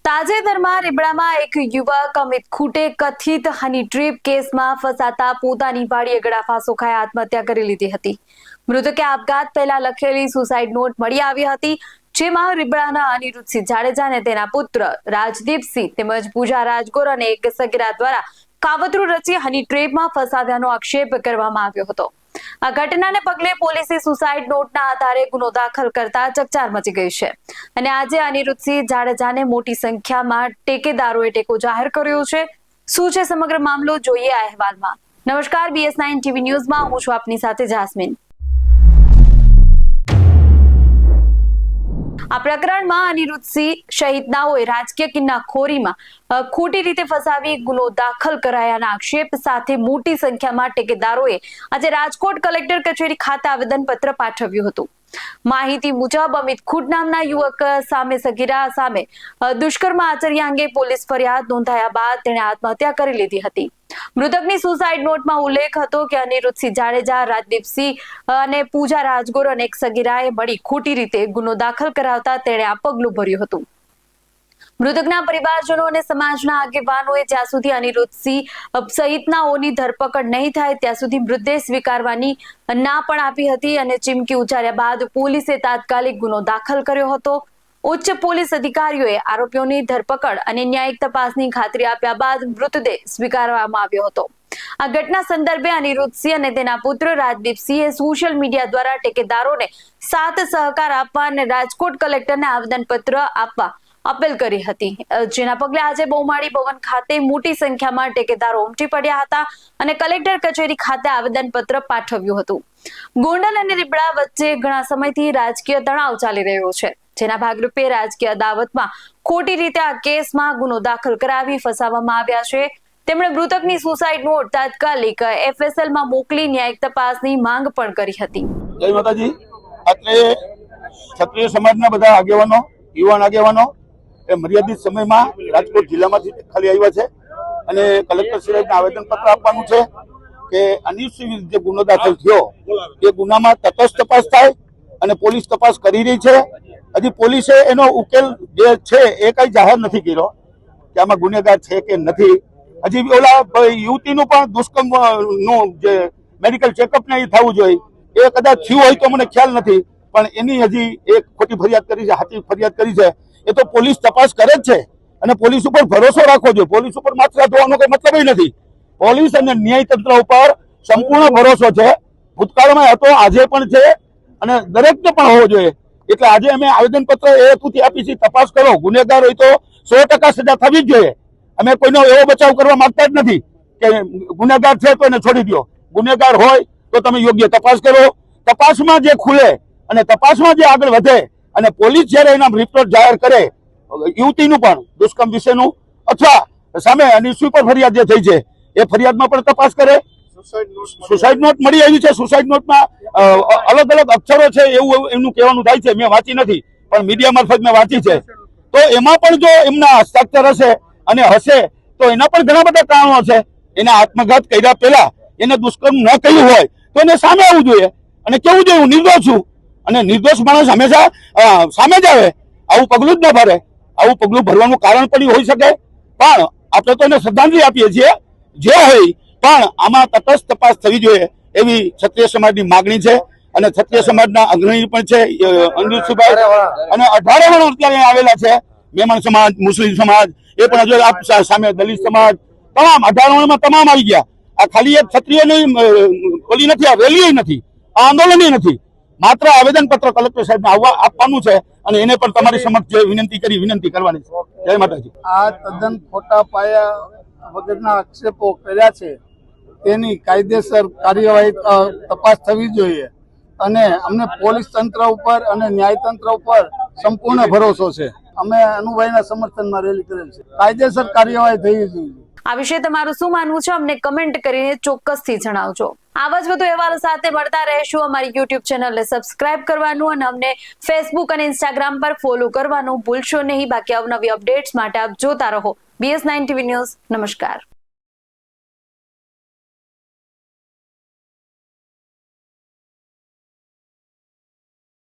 તાજેતરમાં રીબડામાં એક યુવક અમિત ખૂટે કથિત હની ટ્રીપ કેસમાં ફસાતા પોતાની વાડીએ ગળાફાંસો ખાઈ આત્મહત્યા કરી લીધી હતી। મૃતકે આપઘાત પહેલા લખેલી સુસાઇડ નોટ મળી આવી હતી, જેમાં રીબડાના અનિરુદ્ધસિંહ જાડેજા અને તેના પુત્ર રાજદીપસિંહ તેમજ પૂજા રાજગોર અને એક સગીરા દ્વારા કાવતરું રચી હની ટ્રેપમાં ફસાવ્યાનો આક્ષેપ કરવામાં આવ્યો હતો। આ ઘટનાને પગલે પોલીસે સુસાઇડ નોટના આધારે ગુનો દાખલ કરતા ચકચાર મચી ગઈ છે અને આજે અનિરુદ્ધસિંહ જાડેજાને મોટી સંખ્યામાં ટેકેદારોએ ટેકો જાહેર કર્યો છે। શું છે સમગ્ર મામલો, જોઈએ આ અહેવાલમાં। નમસ્કાર, BS9 TV ન્યૂઝમાં હું છું આપની સાથે જાસ્મીન। આ પ્રકરણમાં અનિરુદ્ધસિંહ સહિતનાઓએ રાજકીય કિન્નાખોરીમાં ખોટી રીતે ફસાવી ગુનો દાખલ કરાયાના આક્ષેપ સાથે મોટી સંખ્યામાં ટેકેદારોએ આજે રાજકોટ કલેક્ટર કચેરી ખાતે આવેદનપત્ર પાઠવ્યું હતું। માહિતી મુજબ અમિત ખૂટ નામના યુવક સામે સગીરા સામે દુષ્કર્મ આચર્યા અંગે પોલીસ ફરિયાદ નોંધાયા બાદ તેણે આત્મહત્યા કરી લીધી હતી। મૃતકની સુસાઇડ નોટમાં ઉલ્લેખ હતો કે અનિરુદ્ધસિંહ જાડેજા, રાજદીપસિંહ અને પૂજા રાજગોર અને એક સગીરાએ મળી ખોટી રીતે ગુનો દાખલ કરાવતા તેણે આ પગલું ભર્યું હતું। મૃતકના પરિવારજનો અને સમાજના આગેવાનોએ જ્યાં સુધી અનિરુદ્ધસિંહ સહિતનાઓની ધરપકડ નહીં થાય ત્યાં સુધી મૃતદેહ સ્વીકારવાની ના પણ આપી હતી અને ચીમકી ઉચ્ચાર્યા બાદ પોલીસે તાત્કાલિક ગુનો દાખલ કર્યો હતો। ઉચ્ચ પોલીસ અધિકારીઓએ આરોપીઓની ધરપકડ અને ન્યાયિક તપાસની ખાતરી આપ્યા બાદ મૃતદેહ સ્વીકારવામાં આવ્યો હતો। આ ઘટના સંદર્ભે અનિરુદ્ધસિંહ અને તેના પુત્ર રાજદીપસિંહે સોશિયલ મીડિયા દ્વારા ટેકેદારોને સાથ સહકાર આપવા અને રાજકોટ કલેક્ટરને આવેદનપત્ર આપવા અપીલ કરી હતી, જેના પગલે આજે બહુમાળી ભવન ખાતે મોટી સંખ્યામાં ટેકેદારો ઉમટી પડ્યા હતા અને કલેક્ટર કચેરી ખાતે આવેદનપત્ર પાઠવ્યું હતું। ગોંડલ અને રીબડા વચ્ચે ઘણા સમયથી રાજકીય તણાવ ચાલી રહ્યો છે, જેના ભાગરૂપે રાજકીય અદાવતમાં ખોટી રીતે આ કેસમાં ગુનો દાખલ કરાવી ફસાવવામાં આવ્યા છે। તેમણે મૃતકની સુસાઇડ નોટ તાત્કાલિક FSL માં મોકલી ન્યાયિક તપાસની માંગ પણ કરી હતી। જય માતાજી। અત્રે ક્ષત્રિય સમાજના બધા આગેવાનો, યુવાન આગેવાનો એ મર્યાદિત સમયમાં રાજકોટ જિલ્લામાંથી ખાલી આવ્યા છે અને કલેક્ટર સાહેબને આવેદનપત્ર આપવાનું છે કે અનિરુદ્ધસિંહ વિરુદ્ધ જે ગુનો દાખલ થયો એ ગુનામાં તટસ્થ તપાસ થાય અને પોલીસ તપાસ કરી રહી છે। હજી પોલીસે એનો ઉકેલ જે છે એ કઈ જાહેર નથી કર્યો કે આમાં ગુનેગાર છે કે નથી। હજી ઓલા યુવતીનું પણ દુષ્કર્મ નું જે મેડિકલ ચેકઅપ ને થવું જોઈએ એ કદાચ થયું હોય તો મને ખ્યાલ નથી, પણ એની હજી એક ખોટી ફરિયાદ કરી છે, સાચી ફરિયાદ કરી છે। એ તો પોલીસ તપાસ કરે જ છે અને પોલીસ ઉપર ભરોસો રાખવો જોઈએ। પોલીસ ઉપર માત્ર ધોવાનો કઈ મતલબ નથી। પોલીસ અને ન્યાયતંત્ર ઉપર સંપૂર્ણ ભરોસો છે, ભૂતકાળમાં હતો, આજે પણ છે અને દરેકને પણ હોવો જોઈએ। એટલે આજે અમે આવેદનપત્ર એ હેતુથી આપી છે, તપાસ કરો, ગુનેગાર હોય તો 100% સજા થવી જ જોઈએ। અમે કોઈનો એવો બચાવ કરવા માંગતા જ નથી કે ગુનેગાર છે તો એને છોડી દો। ગુનેગાર હોય તો તમે યોગ્ય તપાસ કરો, તપાસમાં જે ખુલે અને તપાસમાં જે આગળ વધે અને પોલીસ જયારે એના રિપોર્ટ જાહેર કરે યુવતીનું પણ દુષ્કર્મ વિશેનું અથવા સામે અનિરુદ્ધસિંહ પર ફરિયાદ જે થઈ છે એ ફરિયાદમાં પણ તપાસ કરે। સુસાઇડ નોટ મળી આવી છે, સુસાઇડ નોટમાં અલગ અલગ અક્ષરો છે એવું એમનું કહેવાનું થાય છે। મેં વાંચી નથી પણ મીડિયા મારફત મેં વાંચી છે, તો એમાં પણ જો એમના હસ્તાક્ષર હશે અને હશે તો એના પણ ઘણા બધા કારણો છે। એના આત્મઘાત કર્યા પહેલા એને દુષ્કર્મ ન કર્યું હોય તો એને સામે આવવું જોઈએ અને કેવું જોઈએ હું નિર્દોષ છું અને નિર્દોષ માણસ હંમેશા સામે જ આવે, આવું પગલું જ ન ભરે। આવું પગલું ભરવાનું કારણ પણ હોઈ શકે, પણ આપણે તો એને શ્રદ્ધાંજલિ આપીએ છીએ જે હોય, પણ આમાં તટસ્થ તપાસ થવી જોઈએ એવી ક્ષત્રિય સમાજની માગણી છે અને ક્ષત્રિય સમાજના અગ્રણી પણ છે અનિરુદ્ધસિંહભાઈ અને 18 વર્ણ અત્યારે આવેલા છે। મેમણ સમાજ, મુસ્લિમ સમાજ, એ પણ હજુ સામે દલિત સમાજ, તમામ 18 વર્ણમાં તમામ આવી ગયા। આ ખાલી એક ક્ષત્રિયની ઓલી નથી, આ રેલી નથી, આ આંદોલન નથી, માત્ર આવેદનપત્ર કલેક્ટર સાહેબને આપવાનું છે અને એને પણ તમારી સમક્ષ વિનંતી કરવાની છે। જય માતાજી। આ તદ્દન ખોટા પાયા વગરના આક્ષેપો કર્યા છે તેની કાયદેસર કાર્યવાહી તપાસ થવી જોઈએ અને અમને પોલીસ તંત્ર ઉપર અને ન્યાયતંત્ર ઉપર સંપૂર્ણ ભરોસો છે। અમે અનુભાઈના સમર્થનમાં રેલી કરેલ છે, કાયદેસર કાર્યવાહી થવી જોઈએ। આ વિશે તમારું શું માનવું છે અમને કમેન્ટ કરીને ચોક્કસથી જણાવજો। આવા જ વધુ અહેવાલો સાથે મળતા રહેશું। અમારી YouTube ચેનલને સબસ્ક્રાઇબ કરવાનું અને અમને Facebook અને Instagram પર ફોલો કરવાનું ભૂલશો નહીં। બાકી અવનવી અપડેટ્સ માટે આપ જોતા રહો BS9 TV ન્યૂઝ। નમસ્કાર।